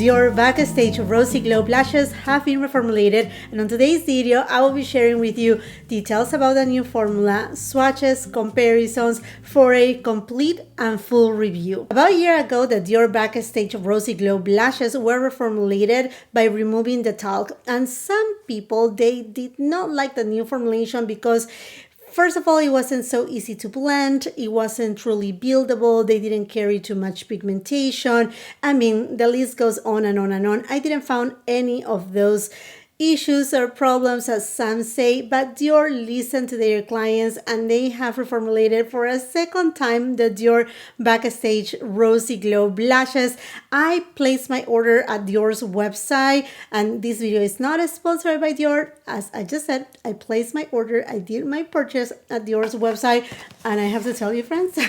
Dior Backstage Rosy Glow Blushes have been reformulated, and on today's video I will be sharing with you details about the new formula, swatches, comparisons for a complete and full review. About a year ago, the Dior Backstage Rosy Glow Blushes were reformulated by removing the talc, and some people, they did not like the new formulation because first of all, it wasn't so easy to blend, it wasn't truly buildable, they didn't carry too much pigmentation. I mean, the list goes on and on and on. I didn't find any of those issues or problems as some say, but Dior listened to their clients and they have reformulated for a second time the Dior Backstage Rosy Glow Blushes. I placed my order at Dior's website, and this video is not sponsored by Dior. As I just said, I placed my order, I did my purchase at Dior's website, and I have to tell you, friends,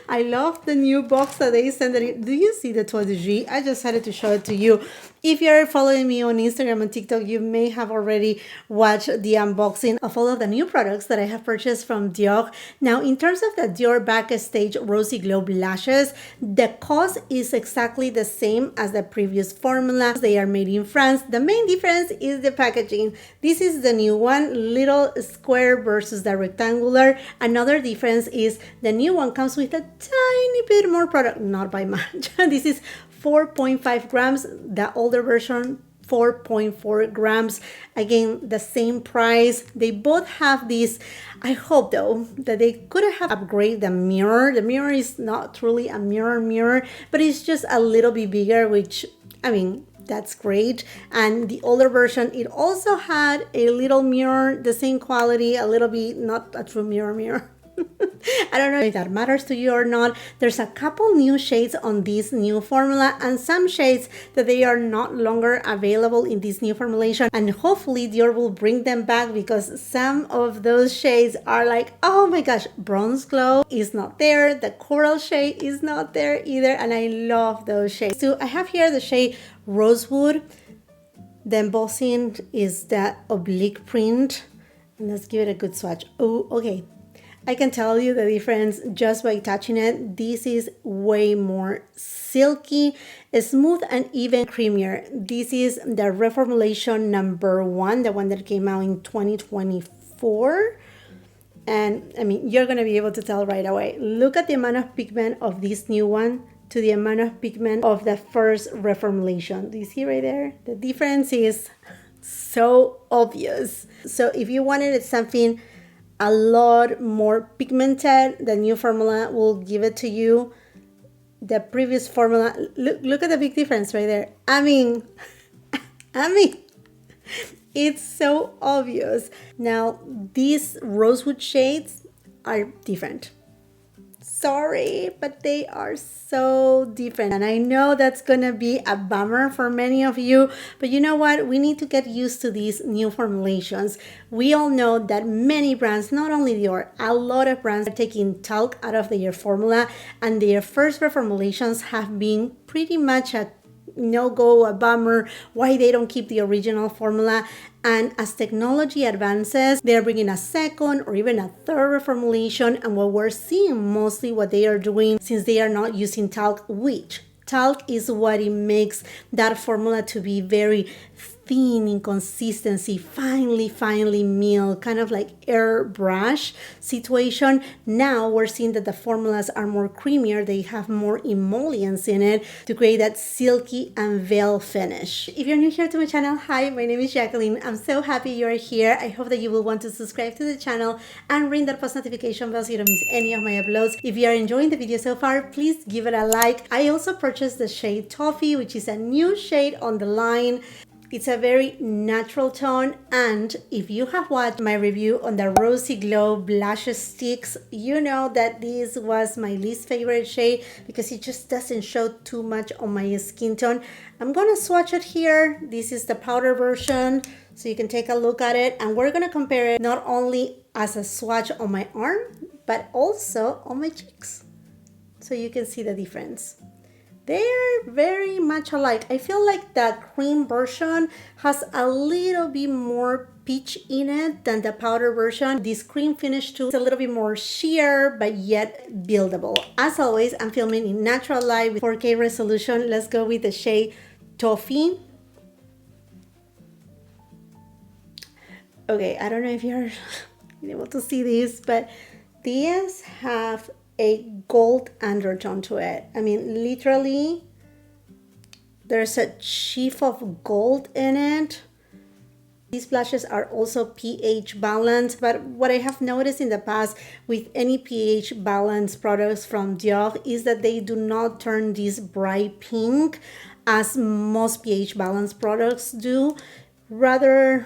I love the new box that they sent it. Do you see the toile de G? I just decided to show it to you. If you're following me on Instagram and TikTok, you may have already watched the unboxing of all of the new products that I have purchased from Dior. Now, in terms of the Dior Backstage Rosy Glow Blushes, the cost is exactly the same as the previous formula. They are made in France. The main difference is the packaging. This is the new one, little square versus the rectangular. Another difference is the new one comes with a tiny bit more product, not by much. This is 4.5 grams, the older version 4.4 grams. Again, the same price. They both have this. I hope though that they could have upgraded the mirror. The mirror is not truly a mirror, but it's just a little bit bigger, which, I mean, that's great. And the older version, it also had a little mirror, the same quality, a little bit, not a true mirror. I don't know if that matters to you or not. There's a couple new shades on this new formula and some shades that they are not longer available in this new formulation, and hopefully Dior will bring them back because some of those shades are like, oh my gosh, bronze glow is not there, the coral shade is not there either, and I love those shades. So I have here the shade Rosewood. The embossing is that oblique print, and let's give it a good swatch. Oh, okay. I can tell you the difference just by touching it. This is way more silky, smooth, and even creamier. This is the reformulation number 1, the one that came out in 2024. And I mean, you're going to be able to tell right away. Look at the amount of pigment of this new one to the amount of pigment of the first reformulation. Do you see right there? The difference is so obvious. So if you wanted something a lot more pigmented, the new formula will give it to you. The previous formula, look at the big difference right there. I mean, it's so obvious. Now, these Rosewood shades are different. Sorry, but they are so different. And I know that's gonna be a bummer for many of you, but you know what? We need to get used to these new formulations. We all know that many brands, not only Dior, a lot of brands are taking talc out of their formula, and their first reformulations have been pretty much a no-go, a bummer, why they don't keep the original formula. And as technology advances, they're bringing a second or even a third reformulation, and what we're seeing mostly what they are doing, since they are not using talc, which talc is what it makes that formula to be very thin in consistency, finely milled, kind of like airbrush situation. Now we're seeing that the formulas are more creamier. They have more emollients in it to create that silky and veil finish. If you're new here to my channel, hi, my name is Jacqueline. I'm so happy you're here. I hope that you will want to subscribe to the channel and ring that post notification bell so you don't miss any of my uploads. If you are enjoying the video so far, please give it a like. I also purchased the shade Toffee, which is a new shade on the line. It's a very natural tone, and if you have watched my review on the Rosy Glow Blush Sticks, you know that this was my least favorite shade because it just doesn't show too much on my skin tone. I'm gonna swatch it here. This is the powder version, so you can take a look at it, and we're gonna compare it not only as a swatch on my arm, but also on my cheeks, so you can see the difference. They're very much alike. I feel like the cream version has a little bit more peach in it than the powder version. This cream finish too is a little bit more sheer, but yet buildable. As always, I'm filming in natural light with 4K resolution. Let's go with the shade Toffee. Okay, I don't know if you're able to see this, but these have a gold undertone to it. I mean, literally, there's a sheaf of gold in it. These blushes are also pH balanced, but what I have noticed in the past with any pH balanced products from DIOR is that they do not turn this bright pink as most pH balanced products do. Rather,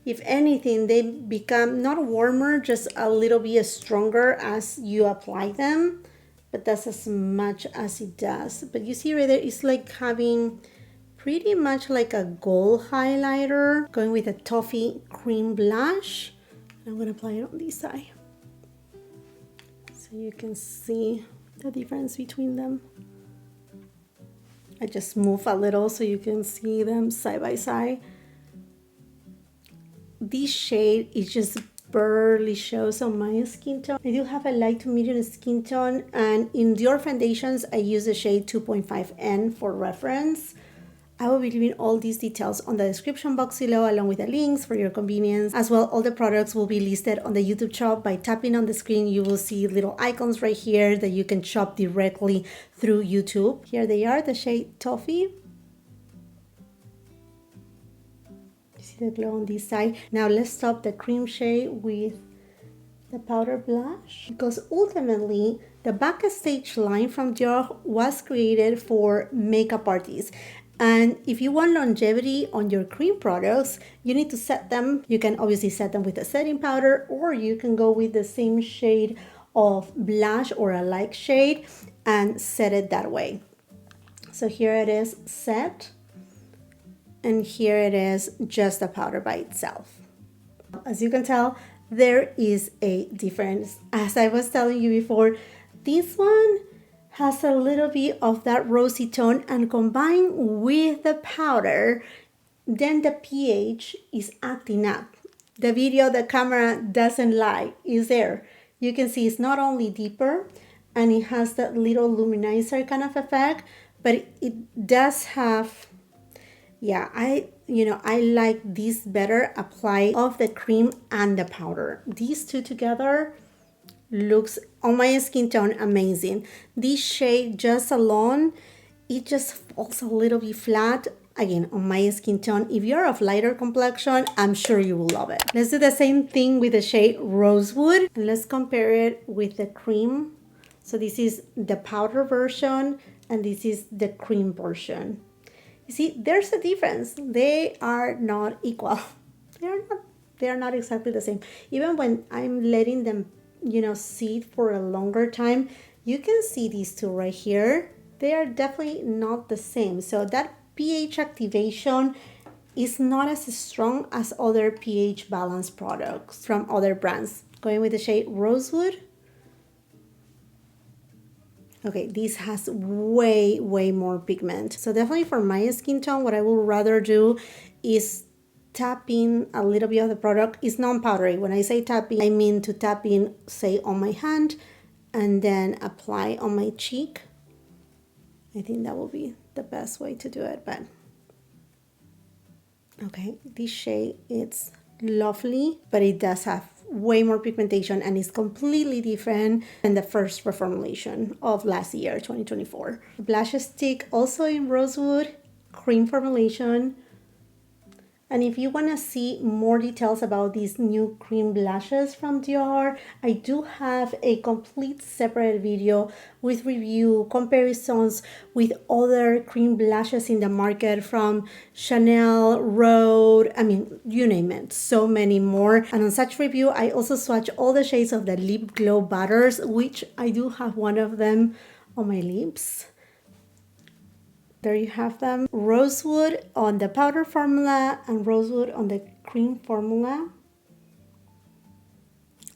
if anything, they become not warmer, just a little bit stronger as you apply them. But that's as much as it does. But you see right there, it's like having pretty much like a gold highlighter. Going with a Toffee cream blush. I'm going to apply it on this side, so you can see the difference between them. I just move a little so you can see them side by side. This shade is just barely shows on my skin tone. I do have a light to medium skin tone, and in DIOR foundations I use the shade 2.5N for reference. I will be leaving all these details on the description box below along with the links for your convenience. As well, all the products will be listed on the YouTube shop. By tapping on the screen, you will see little icons right here that you can shop directly through YouTube. Here they are, the shade Toffee. The glow on this side. Now let's top the cream shade with the powder blush, because ultimately the backstage line from DIOR was created for makeup artists, and if you want longevity on your cream products, you need to set them. You can obviously set them with a setting powder, or you can go with the same shade of blush or a like shade and set it that way. So here it is set, and here it is just a powder by itself. As you can tell, there is a difference. As I was telling you before, this one has a little bit of that rosy tone, and combined with the powder, then the pH is acting up. The video the camera doesn't lie is there. You can see it's not only deeper, and it has that little luminizer kind of effect, but it does have, yeah, I like this better applied of the cream and the powder. These two together looks on my skin tone amazing. This shade just alone, it just falls a little bit flat. Again, on my skin tone, if you're of lighter complexion, I'm sure you will love it. Let's do the same thing with the shade Rosewood, and let's compare it with the cream. So this is the powder version, and this is the cream version. You see, there's a difference. They are not equal. They are not exactly the same. Even when I'm letting them, sit for a longer time, you can see these two right here. They are definitely not the same. So that pH activation is not as strong as other pH balanced products from other brands. Going with the shade Rosewood. Okay, this has way more pigment. So definitely for my skin tone, what I would rather do is tap in a little bit of the product. It's non-powdery. When I say tapping, I mean to tap in, say, on my hand and then apply on my cheek. I think that will be the best way to do it. But okay, this shade, it's lovely, but it does have way more pigmentation and is completely different than the first reformulation of last year, 2024. The blush stick also in Rosewood, cream formulation. And if you want to see more details about these new cream blushes from DIOR, I do have a complete separate video with review, comparisons with other cream blushes in the market from Chanel, Rode, I mean, you name it, so many more. And on such review, I also swatch all the shades of the lip glow butters, which I do have one of them on my lips. There you have them. Rosewood on the powder formula and Rosewood on the cream formula.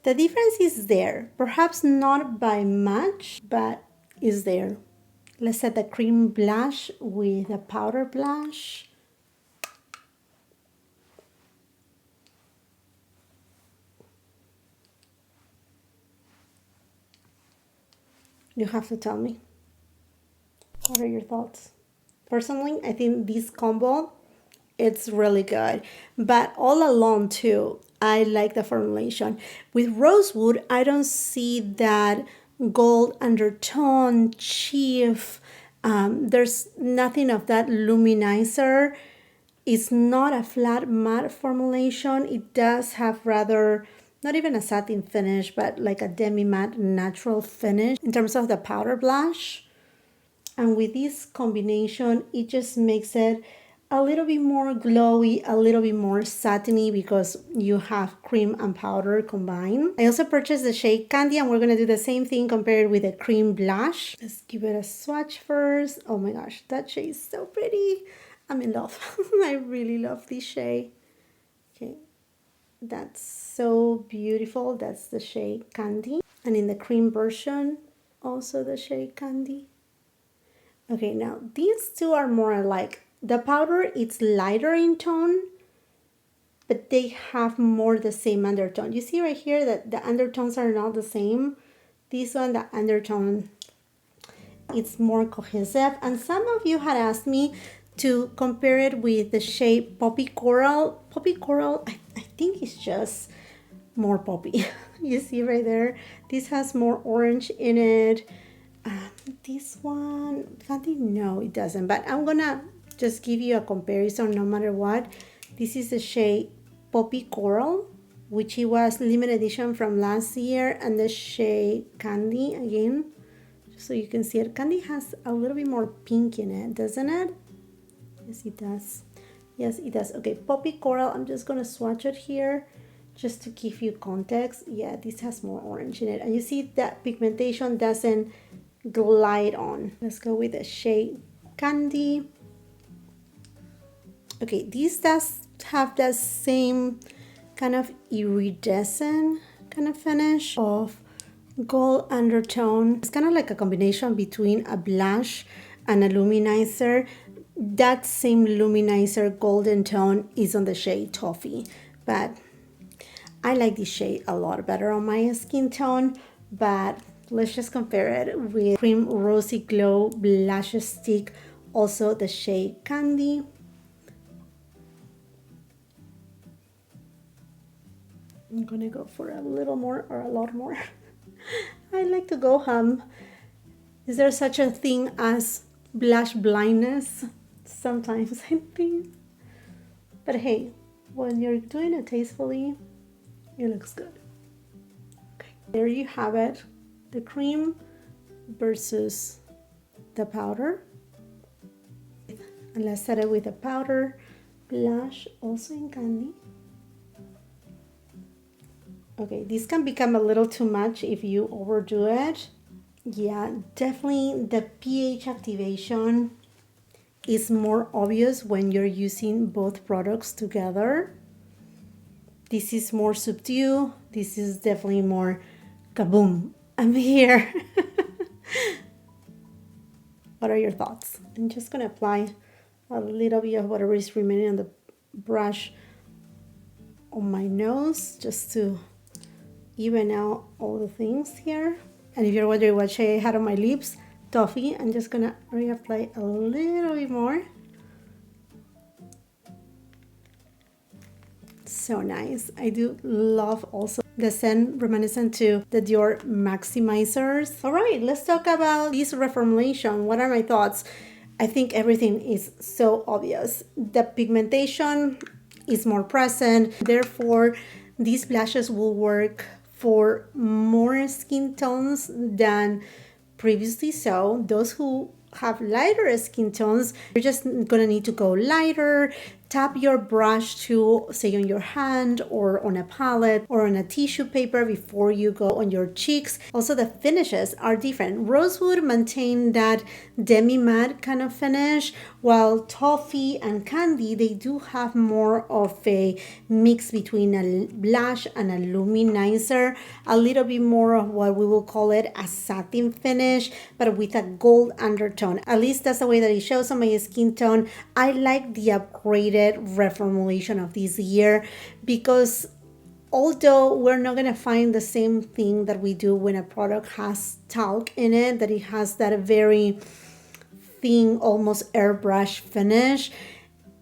The difference is there. Perhaps not by much, but is there. Let's set the cream blush with a powder blush. You have to tell me. What are your thoughts? Personally, I think this combo, it's really good. But all along too, I like the formulation. With Rosewood, I don't see that gold undertone, chief. There's nothing of that luminizer. It's not a flat matte formulation. It does have rather, not even a satin finish, but like a demi-matte natural finish in terms of the powder blush. And with this combination, it just makes it a little bit more glowy, a little bit more satiny because you have cream and powder combined. I also purchased the shade Candy, and we're going to do the same thing compared with the cream blush. Let's give it a swatch first. Oh my gosh, that shade is so pretty. I'm in love. I really love this shade. Okay, that's so beautiful. That's the shade Candy. And in the cream version, also the shade Candy. Okay, now these two are more alike. The powder, it's lighter in tone, but they have more the same undertone. You see right here that the undertones are not the same. This one, the undertone, it's more cohesive. And some of you had asked me to compare it with the shade Poppy Coral. Poppy Coral, I think it's just more poppy. You see right there? This has more orange in it. This one, Candy, no, it doesn't. But I'm gonna just give you a comparison no matter what. This is the shade Poppy Coral, which it was limited edition from last year, and the shade Candy again, just so you can see it. Candy has a little bit more pink in it, doesn't it? Yes, it does. Yes, it does. Okay, Poppy Coral, I'm just gonna swatch it here just to give you context. Yeah, this has more orange in it, and you see that pigmentation doesn't glide on. Let's go with the shade Candy. Okay, this does have that same kind of iridescent kind of finish of gold undertone. It's kind of like a combination between a blush and a luminizer. That same luminizer golden tone is on the shade Toffee, but I like this shade a lot better on my skin tone. But let's just compare it with Cream Rosy Glow Blush Stick, also the shade Candy. I'm gonna go for a little more or a lot more. I like to go ham. Is there such a thing as blush blindness? Sometimes I think. But hey, when you're doing it tastefully, it looks good. Okay, there you have it. The cream versus the powder. And let's set it with a powder blush, also in Candy. Okay, this can become a little too much if you overdo it. Yeah, definitely the pH activation is more obvious when you're using both products together. This is more subdued. This is definitely more kaboom. I'm here. What are your thoughts? I'm just gonna apply a little bit of whatever is remaining on the brush on my nose just to even out all the things here. And if you're wondering what shade I had on my lips, Toffee, I'm just gonna reapply a little bit more. So nice. I do love also the scent reminiscent to the Dior Maximizers. All right, let's talk about this reformulation. What are my thoughts? I think everything is so obvious. The pigmentation is more present. Therefore, these blushes will work for more skin tones than previously. So those who have lighter skin tones, you're just gonna need to go lighter. tap your brush to, say, on your hand or on a palette or on a tissue paper before you go on your cheeks. Also, the finishes are different. Rosewood maintain that demi-matte kind of finish, while Toffee and Candy, they do have more of a mix between a blush and a luminizer, a little bit more of what we will call it a satin finish, but with a gold undertone. At least that's the way that it shows on my skin tone. I like the upgraded reformulation of this year because although we're not going to find the same thing that we do when a product has talc in it, that it has that very thin, almost airbrush finish,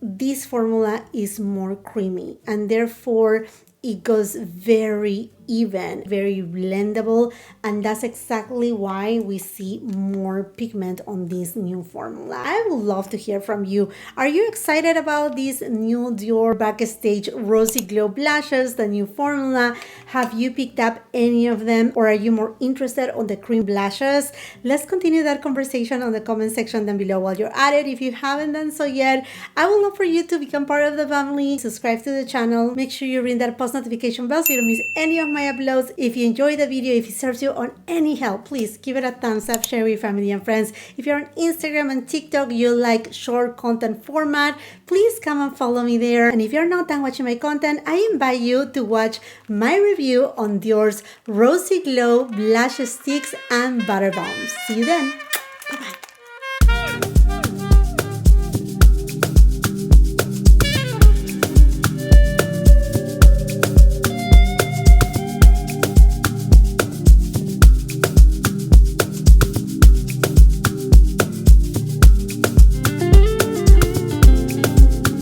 this formula is more creamy and therefore it goes very even, very blendable, and that's exactly why we see more pigment on this new formula. I would love to hear from you. Are you excited about these new Dior Backstage Rosy Glow Blushes, the new formula? Have you picked up any of them, or are you more interested on the cream blushes? Let's continue that conversation on the comment section down below. While you're at it, if you haven't done so yet, I would love for you to become part of the family. Subscribe to the channel. Make sure you ring that post notification bell so you don't miss any of my uploads. If you enjoyed the video, if it serves you on any help, please give it a thumbs up, share with family and friends. If you're on Instagram and TikTok, you like short content format, please come and follow me there. And if you're not done watching my content, I invite you to watch my review on Dior's Rosy Glow Blush Sticks and Butter Bombs. See you then. Bye-bye.